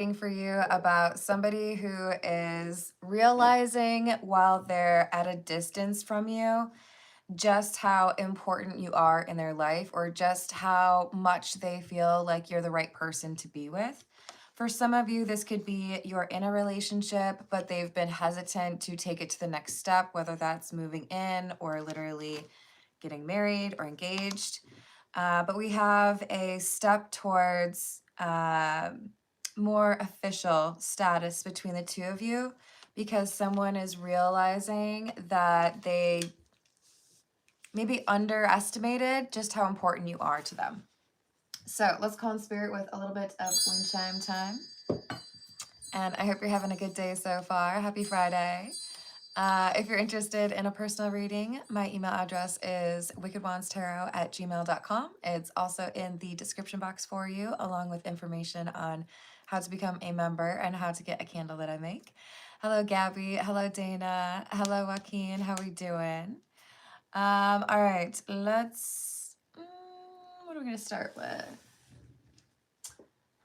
For you about somebody who is realizing while they're at a distance from you just how important you are in their life or just how much they feel like you're the right person to be with. For some of you, this could be you're in a relationship, but they've been hesitant to take it to the next step, whether that's moving in or literally getting married or engaged. But we have a step towards more official status between the two of you because someone is realizing that they maybe underestimated just how important you are to them. So let's call in spirit with a little bit of wind chime time. And I hope you're having a good day so far. Happy Friday. If you're interested in a personal reading, my email address is wickedwandstarot@gmail.com. It's also in the description box for you, along with information on how to become a member and how to get a candle that I make. Hello, Gabby. Hello, Dana. Hello, Joaquin. How are we doing? All right, what are we going to start with?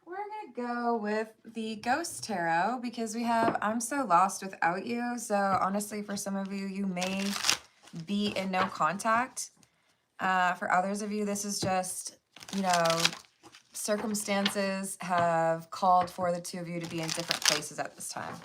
We're going to go with the Ghost Tarot because we have I'm So Lost Without You. So honestly, for some of you, you may be in no contact. For others of you, this is just, circumstances have called for the two of you to be in different places at this time.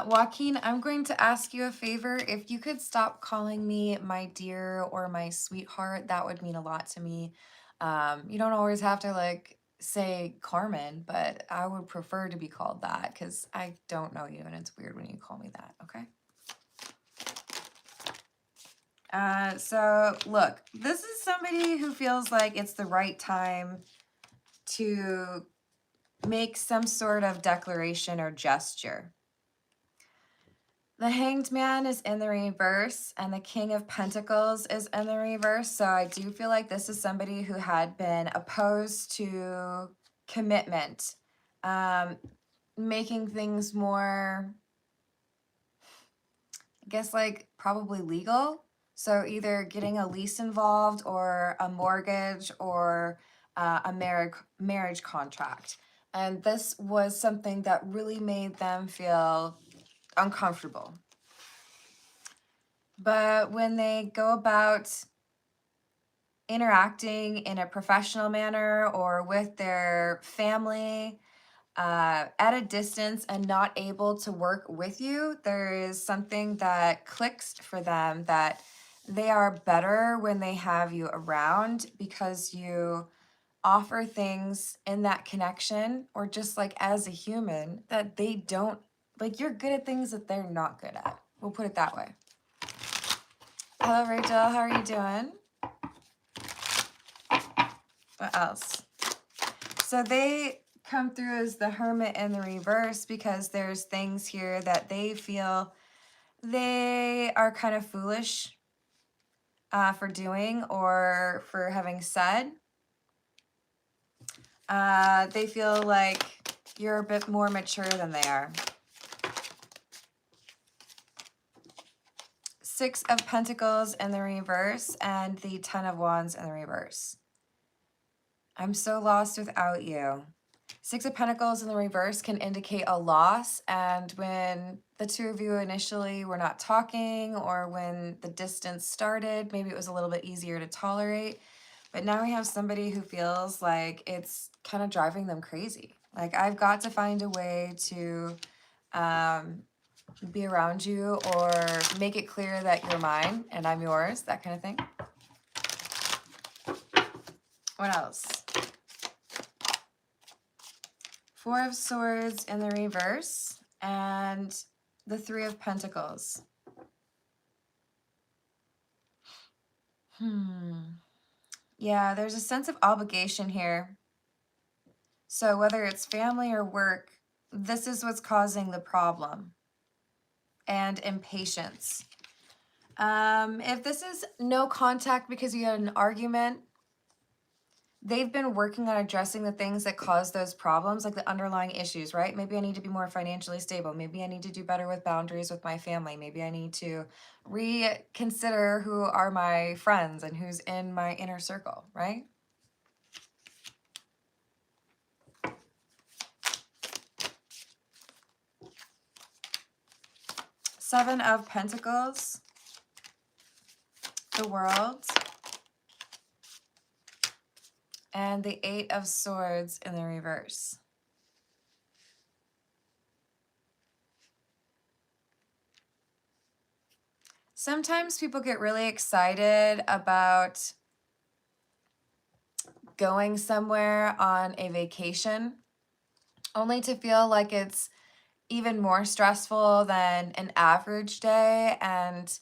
Joaquin, I'm going to ask you a favor. If you could stop calling me my dear or my sweetheart, that would mean a lot to me. You don't always have to say Carmen, but I would prefer to be called that because I don't know you and it's weird when you call me that, okay? So look, this is somebody who feels like it's the right time to make some sort of declaration or gesture. The Hanged Man is in the reverse and the King of Pentacles is in the reverse. So I do feel like this is somebody who had been opposed to commitment, making things more, I guess, probably legal. So either getting a lease involved or a mortgage or a marriage contract. And this was something that really made them feel uncomfortable. But when they go about interacting in a professional manner or with their family at a distance and not able to work with you, there is something that clicks for them that they are better when they have you around because you offer things in that connection or just as a human that they don't, you're good at things that they're not good at. We'll put it that way. Hello, Rachel. How are you doing? What else? So they come through as the Hermit in the reverse because there's things here that they feel they are kind of foolish for doing or for having said. They feel like you're a bit more mature than they are. Six of Pentacles in the reverse and the Ten of Wands in the reverse. I'm so lost without you. Six of Pentacles in the reverse can indicate a loss, and when the two of you initially were not talking or when the distance started, maybe it was a little bit easier to tolerate, but now we have somebody who feels like it's kind of driving them crazy. Like, I've got to find a way to be around you or make it clear that you're mine and I'm yours, that kind of thing. What else? Four of Swords in the reverse and the Three of Pentacles. Yeah, there's a sense of obligation here. So whether it's family or work, this is what's causing the problem. And impatience. If this is no contact because you had an argument, they've been working on addressing the things that cause those problems, like the underlying issues, right? Maybe I need to be more financially stable. Maybe I need to do better with boundaries with my family. Maybe I need to reconsider who are my friends and who's in my inner circle, right? Seven of Pentacles, the World, and the Eight of Swords in the reverse. Sometimes people get really excited about going somewhere on a vacation, only to feel like it's even more stressful than an average day. And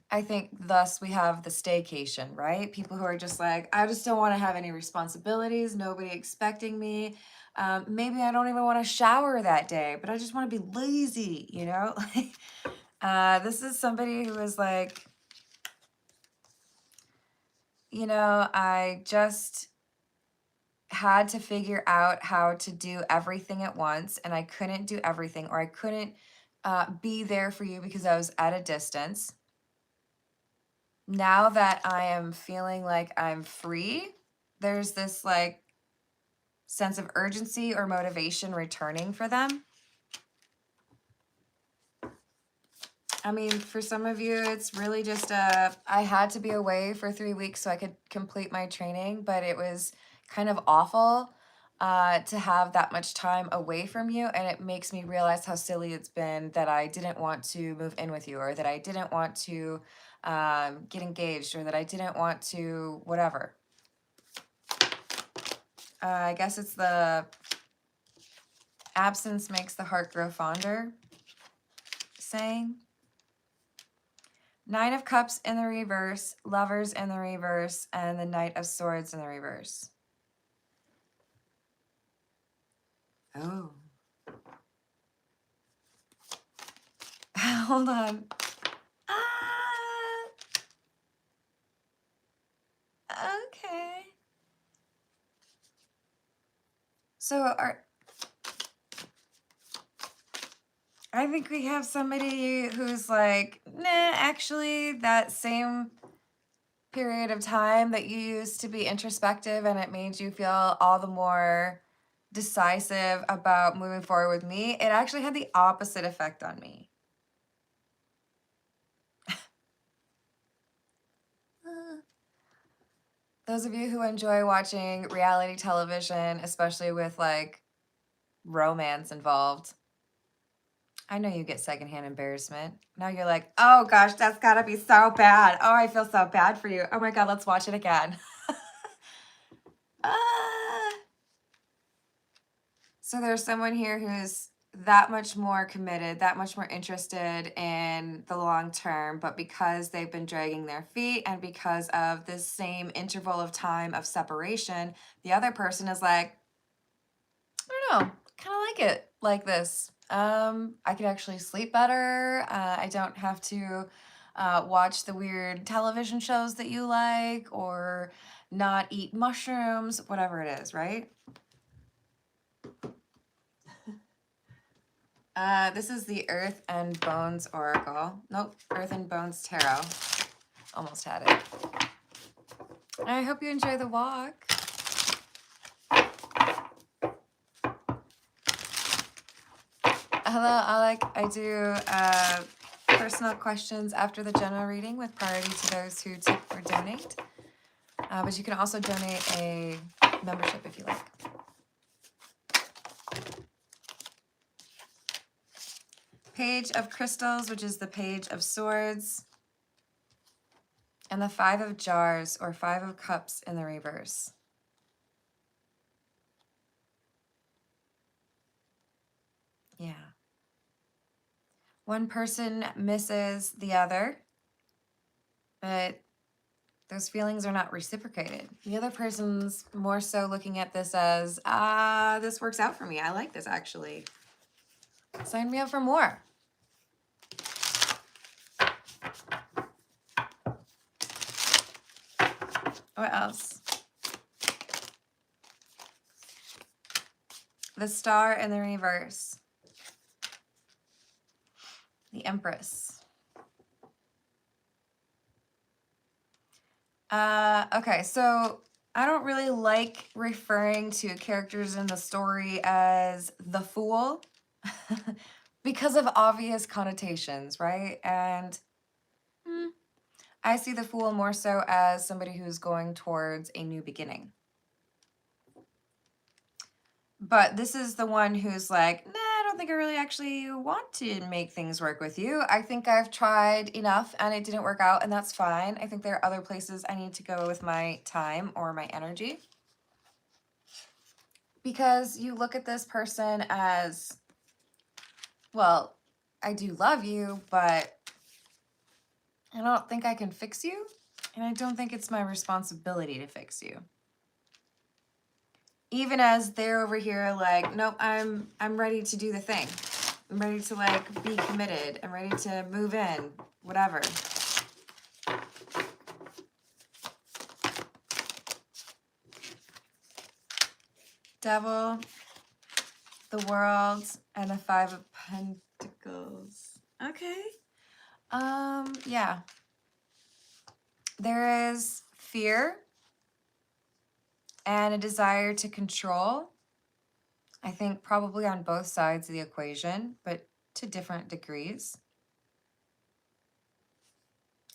I think thus we have the staycation, right? People who are just like, I just don't want to have any responsibilities, nobody expecting me. Maybe I don't even want to shower that day, but I just want to be lazy, you know? This is somebody who is like, you know, I just had to figure out how to do everything at once, and I couldn't do everything, or I couldn't be there for you because I was at a distance. Now that I am feeling like I'm free, there's this like sense of urgency or motivation returning for them. I mean, for some of you, it's really just I had to be away for 3 weeks so I could complete my training, but it was kind of awful to have that much time away from you, and it makes me realize how silly it's been that I didn't want to move in with you, or that I didn't want to get engaged, or that I didn't want to whatever. I guess it's the absence makes the heart grow fonder saying. Nine of Cups in the reverse, Lovers in the reverse, and the Knight of Swords in the reverse. Oh. Hold on. Okay. So I think we have somebody who's like, nah, actually, that same period of time that you used to be introspective and it made you feel all the more decisive about moving forward with me, it actually had the opposite effect on me. Those of you who enjoy watching reality television, especially with like romance involved, I know you get secondhand embarrassment. Now you're like, oh gosh, that's gotta be so bad. Oh, I feel so bad for you. Oh my God, let's watch it again. So there's someone here who's that much more committed, that much more interested in the long term, but because they've been dragging their feet and because of this same interval of time of separation, the other person is like, I don't know, kind of like it like this. I could actually sleep better. I don't have to watch the weird television shows that you like, or not eat mushrooms, whatever it is, right? This is the Earth and Bones Oracle. Nope, Earth and Bones Tarot. Almost had it. I hope you enjoy the walk. Hello, Alec. I do personal questions after the general reading with priority to those who tip or donate. But you can also donate a membership if you like. Page of Crystals, which is the Page of Swords. And the Five of Jars, or Five of Cups in the reverse. Yeah. One person misses the other, but those feelings are not reciprocated. The other person's more so looking at this as, this works out for me. I like this, actually. Sign me up for more. What else? The Star in the reverse. The Empress. Okay, so I don't really like referring to characters in the story as the Fool because of obvious connotations, right? And I see the Fool more so as somebody who's going towards a new beginning. But this is the one who's like, nah, I don't think I really actually want to make things work with you. I think I've tried enough and it didn't work out, and that's fine. I think there are other places I need to go with my time or my energy. Because you look at this person as, well, I do love you, but I don't think I can fix you. And I don't think it's my responsibility to fix you. Even as they're over here like, nope, I'm ready to do the thing. I'm ready to like be committed. I'm ready to move in, whatever. Devil, the World, and the Five of Pentacles. Okay. Yeah. There is fear and a desire to control. I think probably on both sides of the equation, but to different degrees.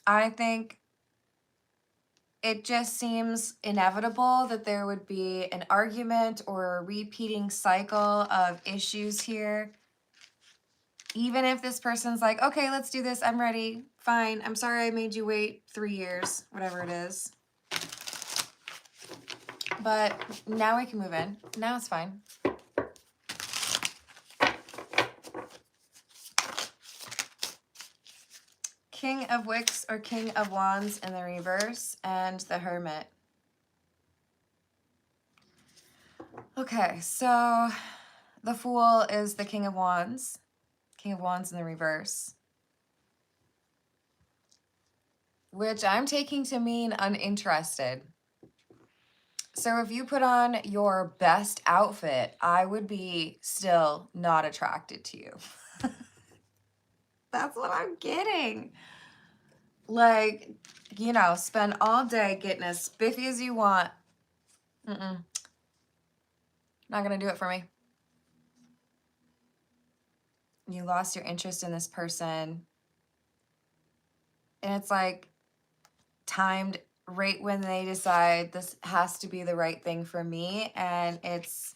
I think it just seems inevitable that there would be an argument or a repeating cycle of issues here. Even if this person's like, okay, let's do this. I'm ready. Fine. I'm sorry I made you wait 3 years, whatever it is. But now we can move in. Now it's fine. King of Wicks or King of Wands in the reverse, and the Hermit. Okay, so the Fool is the King of Wands. King of Wands in the reverse. Which I'm taking to mean uninterested. So if you put on your best outfit, I would be still not attracted to you. That's what I'm getting. Like, you know, spend all day getting as spiffy as you want. Not gonna do it for me. You lost your interest in this person. And it's like timed right when they decide this has to be the right thing for me. And it's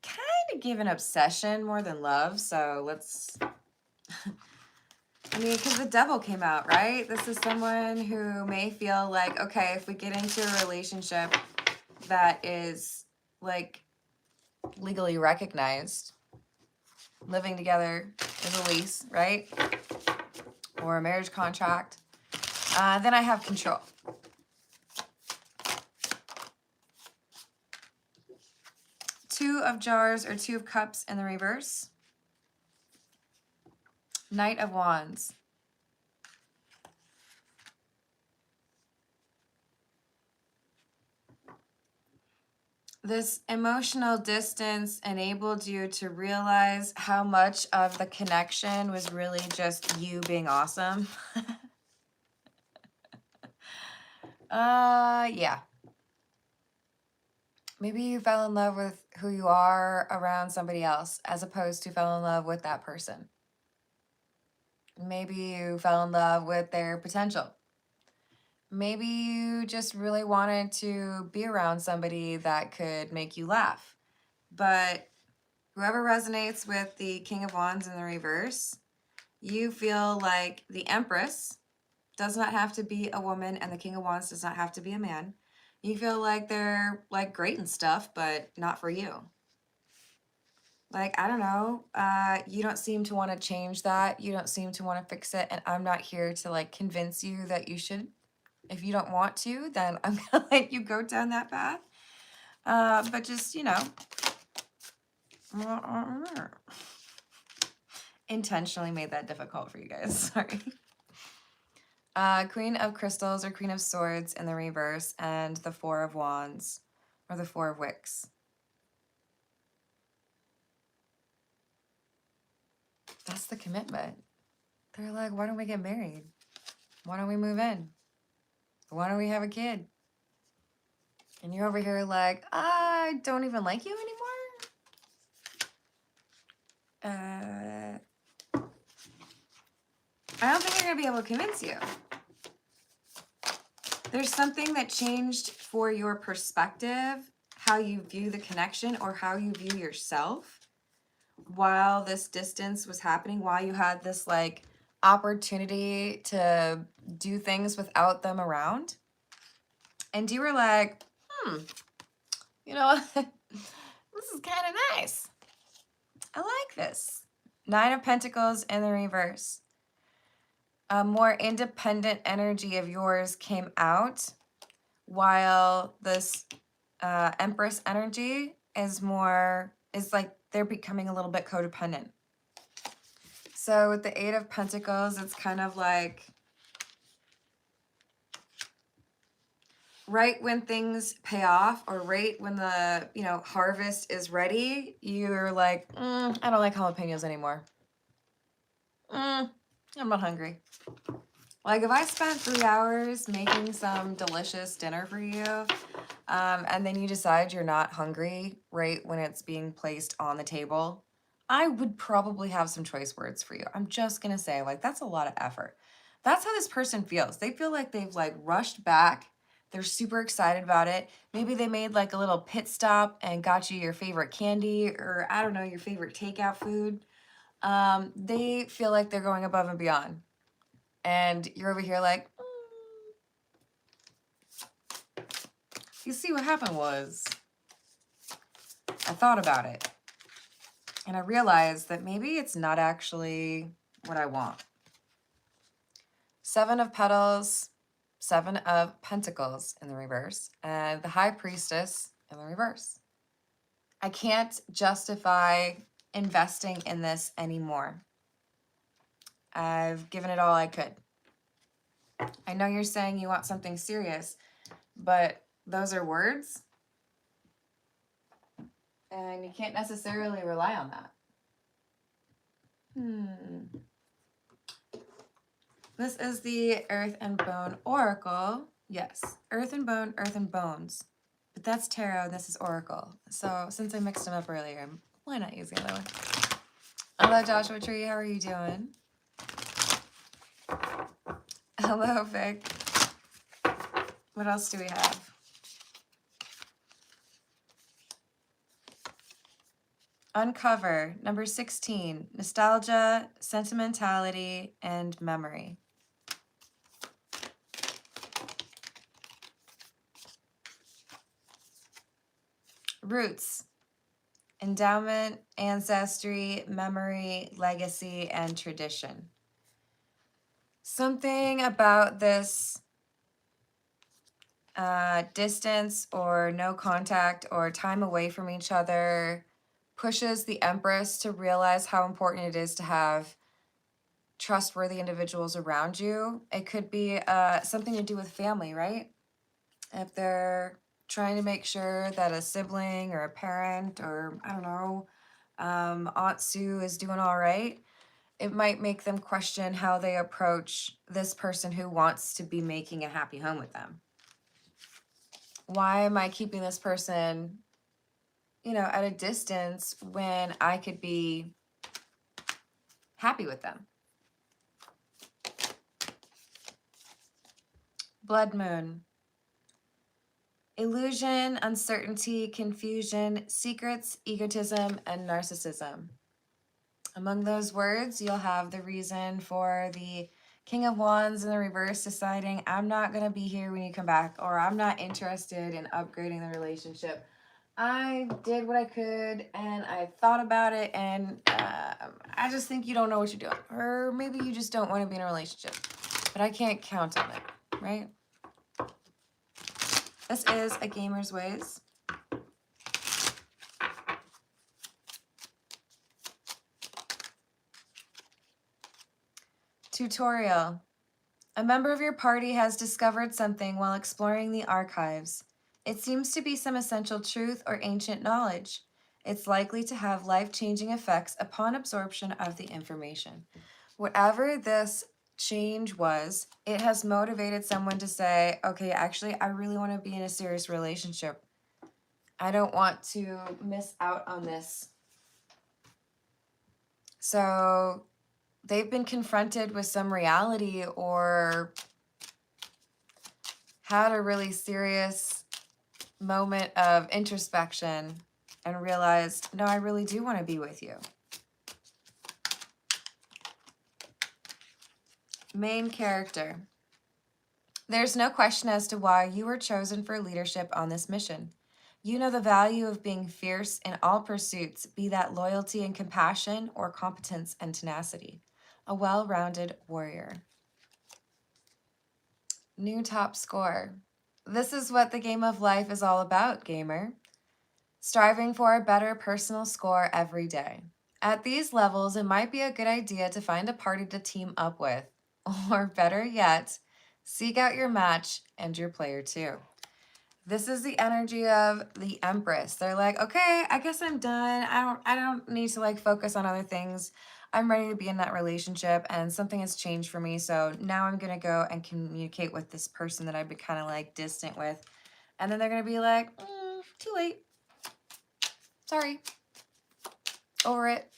kind of give an obsession more than love. So let's... I mean, because the Devil came out, right? This is someone who may feel like, okay, if we get into a relationship that is like legally recognized, living together is a lease, right? Or a marriage contract, then I have control. Two of Jars or Two of Cups in the reverse. Knight of Wands. This emotional distance enabled you to realize how much of the connection was really just you being awesome. Yeah. Maybe you fell in love with who you are around somebody else as opposed to fell in love with that person. Maybe you fell in love with their potential. Maybe you just really wanted to be around somebody that could make you laugh. But whoever resonates with the King of Wands in the reverse, you feel like the Empress does not have to be a woman and the King of Wands does not have to be a man. You feel like they're like great and stuff, but not for you. Like, I don't know, you don't seem to want to change that. You don't seem to want to fix it. And I'm not here to like convince you that you should. If you don't want to, then I'm going to let you go down that path. But just, you know, intentionally made that difficult for you guys. Sorry. Queen of Crystals or Queen of Swords in the reverse, and the Four of Wands or the Four of Wicks. That's the commitment. They're like, why don't we get married? Why don't we move in? Why don't we have a kid? And you're over here like, I don't even like you anymore. I don't think they're going to be able to convince you. There's something that changed for your perspective, how you view the connection or how you view yourself while this distance was happening, while you had this like opportunity to do things without them around. And you were like, you know, this is kind of nice. I like this. 9 of Pentacles in the reverse. A more independent energy of yours came out, while this Empress energy is like they're becoming a little bit codependent. So with the 8 of Pentacles, it's kind of like right when things pay off, or right when the harvest is ready, you're like, I don't like jalapenos anymore. I'm not hungry. Like if I spent 3 hours making some delicious dinner for you, and then you decide you're not hungry right when it's being placed on the table, I would probably have some choice words for you. I'm just going to say, like, that's a lot of effort. That's how this person feels. They feel like they've like rushed back. They're super excited about it. Maybe they made like a little pit stop and got you your favorite candy, or I don't know, your favorite takeout food. They feel like they're going above and beyond. And you're over here like, You see, what happened was I thought about it. And I realized that maybe it's not actually what I want. 7 of Petals, 7 of Pentacles in the reverse, and the High Priestess in the reverse. I can't justify investing in this anymore. I've given it all I could. I know you're saying you want something serious, but those are words, and you can't necessarily rely on that. This is the Earth and Bone Oracle. Yes, Earth and Bone, Earth and Bones. But that's Tarot, and this is Oracle. So since I mixed them up earlier, why not use the other one? Hello, Joshua Tree. How are you doing? Hello, Vic. What else do we have? Uncover, number 16. Nostalgia, sentimentality, and memory. Roots, endowment, ancestry, memory, legacy, and tradition. Something about this distance or no contact or time away from each other pushes the Empress to realize how important it is to have trustworthy individuals around you. It could be something to do with family, right? If they're trying to make sure that a sibling or a parent or, I don't know, Aunt Sue is doing all right, it might make them question how they approach this person who wants to be making a happy home with them. Why am I keeping this person, at a distance when I could be happy with them? Blood Moon. Illusion, uncertainty, confusion, secrets, egotism, and narcissism. Among those words, you'll have the reason for the King of Wands in the reverse deciding, I'm not going to be here when you come back, or I'm not interested in upgrading the relationship. I did what I could, and I thought about it, and I just think you don't know what you're doing. Or maybe you just don't want to be in a relationship. But I can't count on it, right? This is A Gamer's Ways. Tutorial. A member of your party has discovered something while exploring the archives. It seems to be some essential truth or ancient knowledge. It's likely to have life-changing effects upon absorption of the information. Whatever this change was, it has motivated someone to say, okay, actually, I really want to be in a serious relationship. I don't want to miss out on this. So they've been confronted with some reality or had a really serious moment of introspection and realized, no, I really do want to be with you. Main character. There's no question as to why you were chosen for leadership on this mission. You know the value of being fierce in all pursuits, be that loyalty and compassion or competence and tenacity. A well-rounded warrior. New top score. This is what the game of life is all about, gamer. Striving for a better personal score every day. At these levels, it might be a good idea to find a party to team up with, or better yet, seek out your match and your player too. This is the energy of the Empress. They're like, okay, I guess I'm done. I don't need to like focus on other things. I'm ready to be in that relationship and something has changed for me. So now I'm going to go and communicate with this person that I've been kind of like distant with. And then they're going to be like, too late. Sorry. Over it.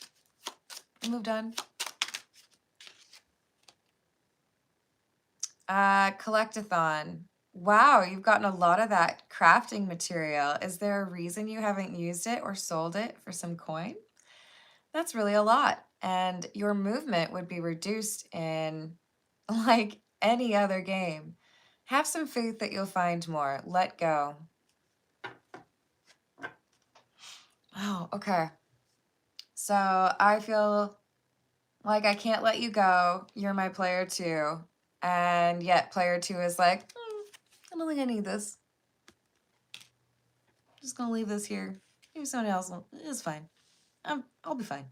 Moved on. Collectathon. Wow, you've gotten a lot of that crafting material. Is there a reason you haven't used it or sold it for some coin? That's really a lot. And your movement would be reduced in like any other game. Have some faith that you'll find more. Let go. Oh, okay. So I feel like I can't let you go. You're my player too. And yet player two is like, I don't think I need this. I'm just gonna leave this here. Maybe someone else will. It's fine. I'll be fine.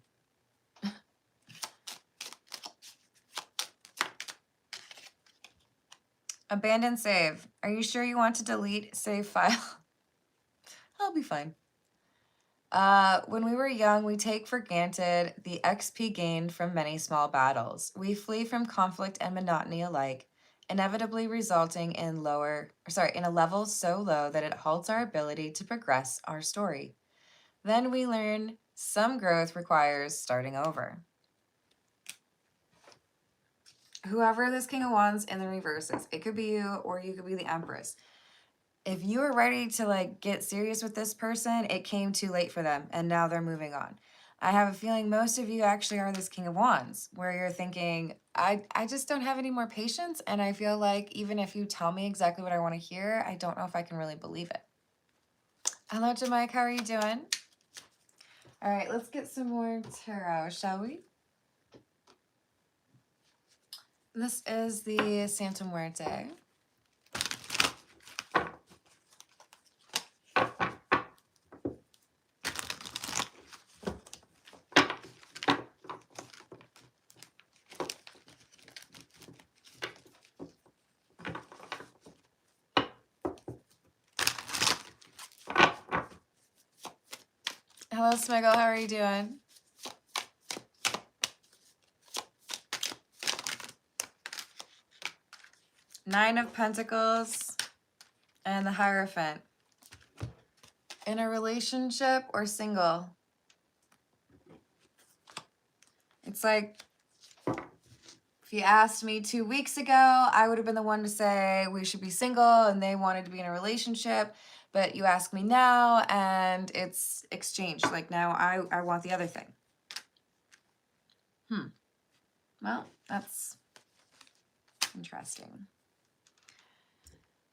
Abandon save. Are you sure you want to delete save file? I'll be fine. When we were young, we take for granted the XP gained from many small battles. We flee from conflict and monotony alike, inevitably resulting in in a level so low that it halts our ability to progress our story. Then we learn some growth requires starting over. Whoever this King of Wands in the reverse is, it could be you or you could be the Empress. If you were ready to like get serious with this person, it came too late for them and now they're moving on. I have a feeling most of you actually are this King of Wands where you're thinking, I just don't have any more patience. And I feel like even if you tell me exactly what I want to hear, I don't know if I can really believe it. Hello, Jamaica. How are you doing? All right, let's get some more tarot, shall we? This is the Santa Muerte. Hello, Smiggle. How are you doing? Nine of Pentacles and the Hierophant. In a relationship or single? It's like, if you asked me 2 weeks ago, I would have been the one to say we should be single and they wanted to be in a relationship. But you ask me now and it's exchanged. Like now I want the other thing. Well, that's interesting.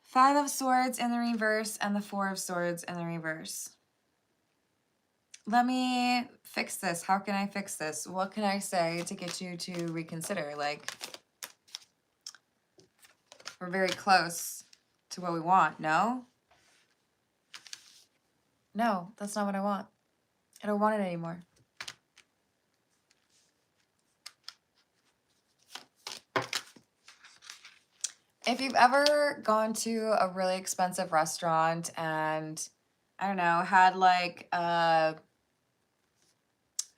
Five of Swords in the reverse and the Four of Swords in the reverse. Let me fix this. How can I fix this? What can I say to get you to reconsider? Like, we're very close to what we want, no? No, that's not what I want. I don't want it anymore. If you've ever gone to a really expensive restaurant and, I don't know, had like a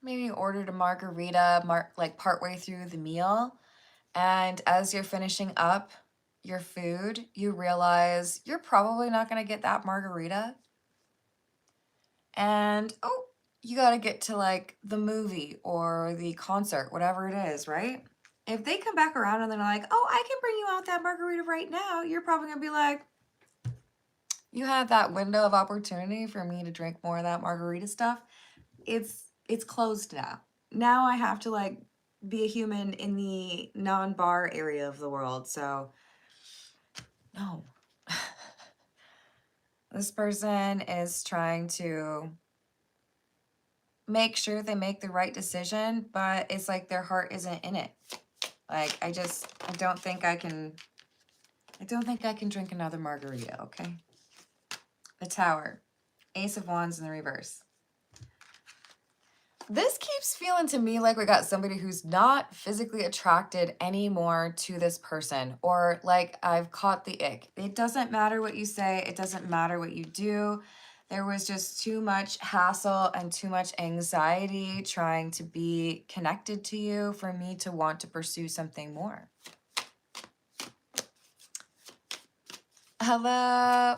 Maybe you ordered a margarita like partway through the meal, and as you're finishing up your food, you realize you're probably not going to get that margarita. And oh, you got to get to like the movie or the concert, whatever it is, right? If they come back around and they're like, oh, I can bring you out that margarita right now, you're probably going to be like, you had that window of opportunity for me to drink more of that margarita stuff. It's closed now. Now I have to like be a human in the non-bar area of the world. So no. This person is trying to make sure they make the right decision, but it's like their heart isn't in it. Like I don't think I can drink another margarita, okay? The Tower. Ace of Wands in the reverse. This keeps feeling to me like we got somebody who's not physically attracted anymore to this person, or like I've caught the ick. It doesn't matter what you say. It doesn't matter what you do. There was just too much hassle and too much anxiety trying to be connected to you for me to want to pursue something more. Hello.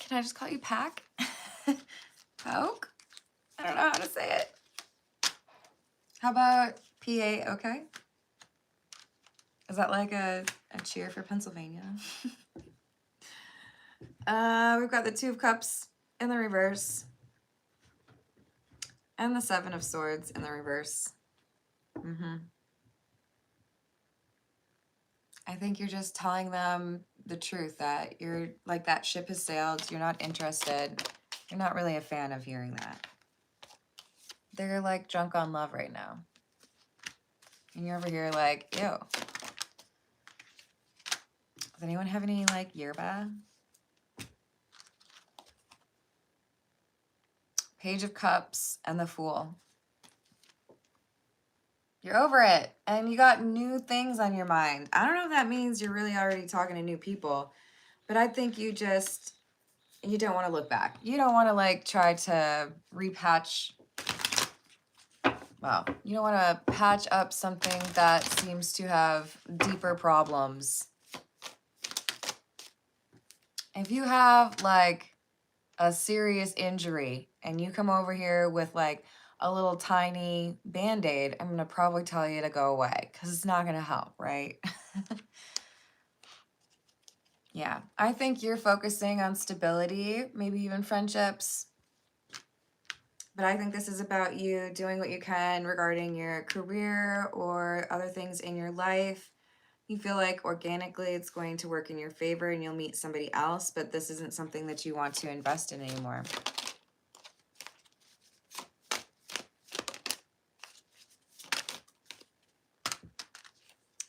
Can I just call you Pack? Poke? I don't know how to say it. How about PA, okay? Is that like a cheer for Pennsylvania? We've got the Two of Cups in the reverse. And the Seven of Swords in the reverse. I think you're just telling them the truth that you're like that ship has sailed. You're not interested. You're not really a fan of hearing that. They're like drunk on love right now. And you're over here like, ew. Does anyone have any like yerba? Page of Cups and the Fool. You're over it. And you got new things on your mind. I don't know if that means you're really already talking to new people, but I think you don't want to look back. You don't want to like try to repatch. Well, you don't want to patch up something that seems to have deeper problems. If you have like a serious injury and you come over here with like a little tiny band-aid, I'm going to probably tell you to go away because it's not going to help, right? Yeah, I think you're focusing on stability, maybe even friendships. But I think this is about you doing what you can regarding your career or other things in your life. You feel like organically it's going to work in your favor and you'll meet somebody else, but this isn't something that you want to invest in anymore.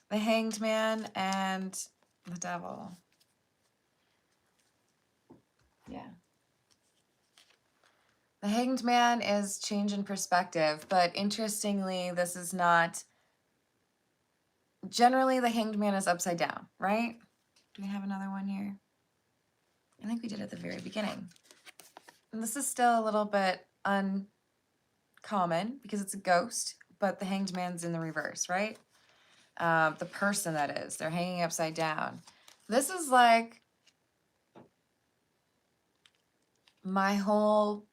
The Hanged Man and the Devil. Yeah. The Hanged Man is change in perspective, but interestingly, this is not... Generally, the Hanged Man is upside down, right? Do we have another one here? I think we did at the very beginning. And this is still a little bit uncommon because it's a ghost, but the Hanged Man's in the reverse, right? The person that is, they're hanging upside down. This is like my whole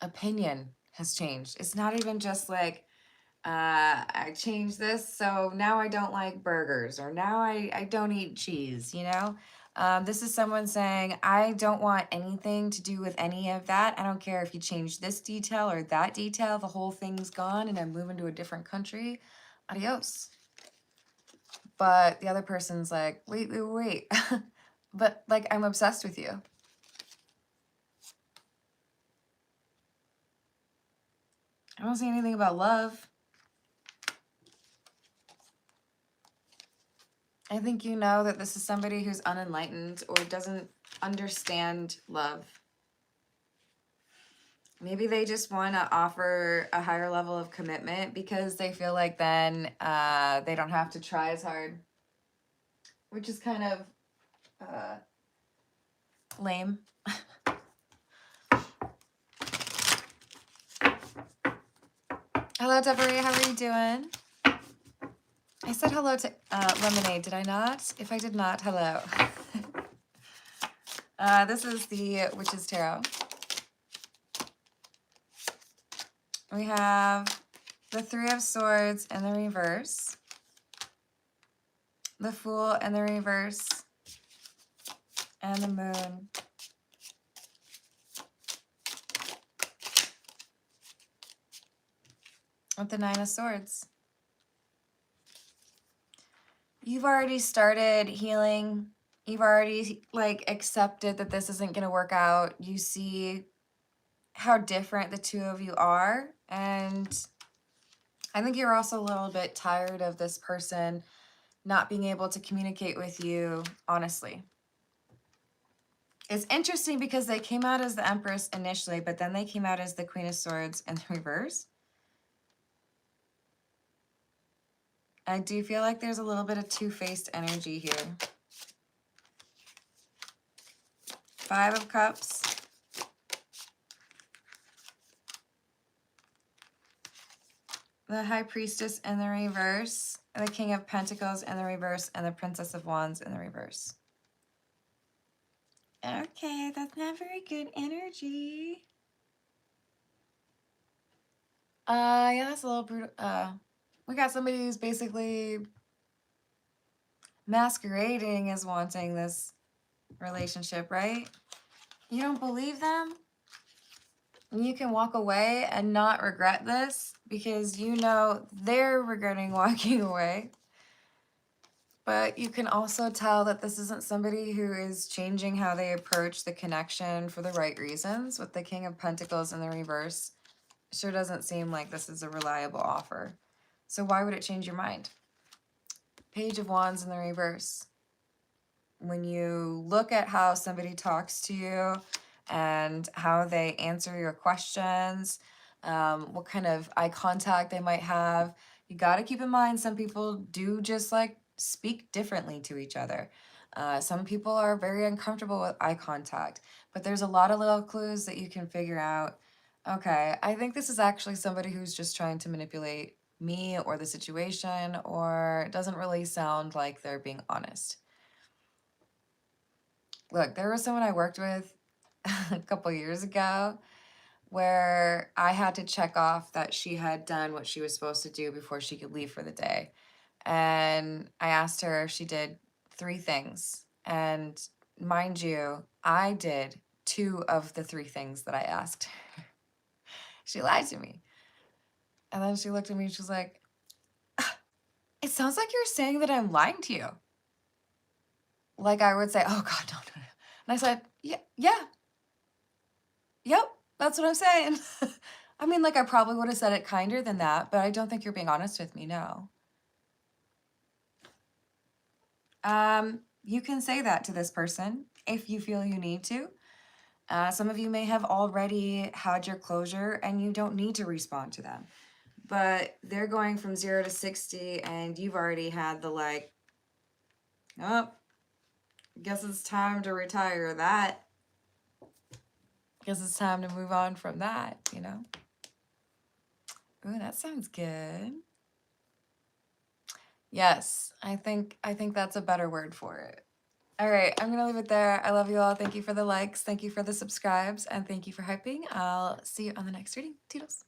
opinion has changed. It's not even just like, I changed this, so now I don't like burgers, or now I don't eat cheese, you know? This is someone saying, I don't want anything to do with any of that. I don't care if you change this detail or that detail. The whole thing's gone and I'm moving to a different country. Adios. But the other person's like, wait. But like, I'm obsessed with you. I don't see anything about love. I think you know that this is somebody who's unenlightened or doesn't understand love. Maybe they just want to offer a higher level of commitment because they feel like then they don't have to try as hard, which is kind of lame. Hello, Deborah. How are you doing? I said hello to Lemonade, did I not? If I did not, hello. This is the Witch's Tarot. We have the Three of Swords in the reverse, the Fool in the reverse, and the Moon. With the Nine of Swords. You've already started healing. You've already accepted that this isn't going to work out. You see how different the two of you are. And I think you're also a little bit tired of this person not being able to communicate with you honestly. It's interesting because they came out as the Empress initially, but then they came out as the Queen of Swords in the reverse. I do feel like there's a little bit of two-faced energy here. Five of Cups. The High Priestess in the reverse. The King of Pentacles in the reverse. And the Princess of Wands in the reverse. Okay, that's not very good energy. Yeah, that's a little brutal. We got somebody who's basically masquerading as wanting this relationship, right? You don't believe them? You can walk away and not regret this because you know they're regretting walking away. But you can also tell that this isn't somebody who is changing how they approach the connection for the right reasons. With the King of Pentacles in the reverse, sure doesn't seem like this is a reliable offer. So why would it change your mind? Page of Wands in the reverse. When you look at how somebody talks to you and how they answer your questions, what kind of eye contact they might have, you got to keep in mind some people do just speak differently to each other. Some people are very uncomfortable with eye contact, but there's a lot of little clues that you can figure out. Okay, I think this is actually somebody who's just trying to manipulate me or the situation, or it doesn't really sound like they're being honest. Look, there was someone I worked with a couple years ago where I had to check off that she had done what she was supposed to do before she could leave for the day. And I asked her if she did 3 things. And mind you, I did 2 of the 3 things that I asked. She lied to me. And then she looked at me and she was like, it sounds like you're saying that I'm lying to you. Like I would say, oh God, no. And I said, yeah. Yep, that's what I'm saying. I mean, I probably would have said it kinder than that, but I don't think you're being honest with me, no. You can say that to this person if you feel you need to. Some of you may have already had your closure and you don't need to respond to them. But they're going from 0 to 60 and you've already had the oh, guess it's time to retire that. Guess it's time to move on from that, you know? Ooh, that sounds good. Yes, I think that's a better word for it. All right, I'm going to leave it there. I love you all. Thank you for the likes. Thank you for the subscribes. And thank you for hyping. I'll see you on the next reading. Toodles.